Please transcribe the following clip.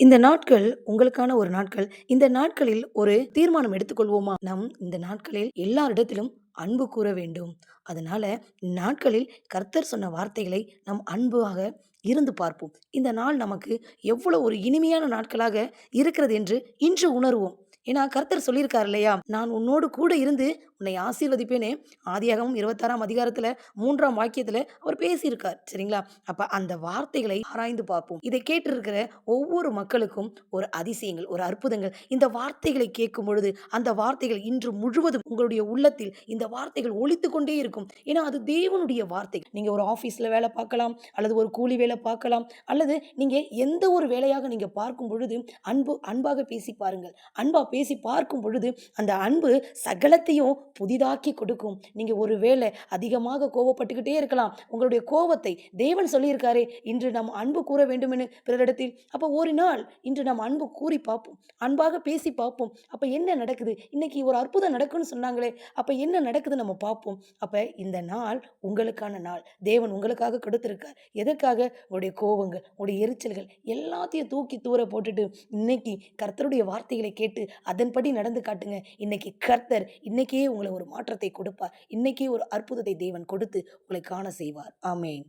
இந்த நாட்கள் உங்களுக்கான ஒரு நாட்கள். இந்த நாட்களில் ஒரு தீர்மானம் எடுத்துக்கொள்வோமா? நம் இந்த நாட்களில் எல்லாரிடத்திலும் அன்பு கூற வேண்டும். அதனால நாட்களில் கர்த்தர் சொன்ன வார்த்தைகளை நம் அன்பாக இருந்து பார்ப்போம். இந்த நாள் நமக்கு எவ்வளோ ஒரு இனிமையான நாட்களாக இருக்கிறது என்று இன்று உணர்வோம். ஏன்னா கர்த்தர் சொல்லியிருக்கார் இல்லையா? நான் உன்னோடு கூட இருந்து உன்னை ஆசீர்வதிப்பேனே. ஆதியாகமம் 26ஆம் அதிகாரத்துல 3ஆம் வாக்கியத்துல அவர் பேசியிருக்கார். சரிங்களா? அப்ப அந்த வார்த்தைகளை ஆராய்ந்து பார்ப்போம். இதை கேட்டிருக்கிற ஒவ்வொரு மக்களுக்கும் ஒரு அதிசயங்கள், ஒரு அற்புதங்கள் இந்த வார்த்தைகளை கேட்கும் பொழுது, அந்த வார்த்தைகள் இன்று முழுவதும் உங்களுடைய உள்ளத்தில் இந்த வார்த்தைகள் ஒலித்துக் கொண்டே இருக்கும். ஏன்னா, அது தேவனுடைய வார்த்தைகள். நீங்க ஒரு ஆஃபீஸ்ல வேலை பார்க்கலாம், அல்லது ஒரு கூலி வேலை பார்க்கலாம், அல்லது நீங்க எந்த ஒரு வேலையாக நீங்க பார்க்கும் பொழுது, அன்பாக பேசி பாருங்கள். அன்பா பேசி பார்க்கும் பொழுது, அந்த அன்பு சகலத்தையும் புதிதாக்கி கொடுக்கும். நீங்க ஒரு வேளை அதிகமாக கோவப்பட்டுக்கிட்டே இருக்கலாம். உங்களுடைய கோவத்தை தேவன் சொல்லியிருக்காரே, இன்று நாம் அன்பு கூற வேண்டுமென்னு பிறரிடத்தில். அப்ப ஒரு நாள் இன்று நாம் அன்பு கூறி பார்ப்போம். அன்பாக பேசி பார்ப்போம். அப்ப என்ன நடக்குது? இன்னைக்கு ஒரு அற்புதம் நடக்கும்னு சொன்னாங்களே, அப்ப என்ன நடக்குது நம்ம பார்ப்போம். அப்ப இந்த நாள் உங்களுக்கான நாள். தேவன் உங்களுக்காக கொடுத்திருக்கார். எதற்காக? உங்களுடைய கோவங்கள், உங்களுடைய எரிச்சல்கள் எல்லாத்தையும் தூக்கி தூர போட்டுட்டு, இன்னைக்கு கர்த்தருடைய வார்த்தைகளை கேட்டு அதன்படி நடந்து காட்டுங்க. இன்னைக்கு கர்த்தர் இன்னைக்கே உங்கள ஒரு மாற்றத்தை கொடுப்பார். இன்னைக்கே ஒரு அற்புதத்தை தேவன் கொடுத்து உங்களை காண செய்வார். ஆமென்.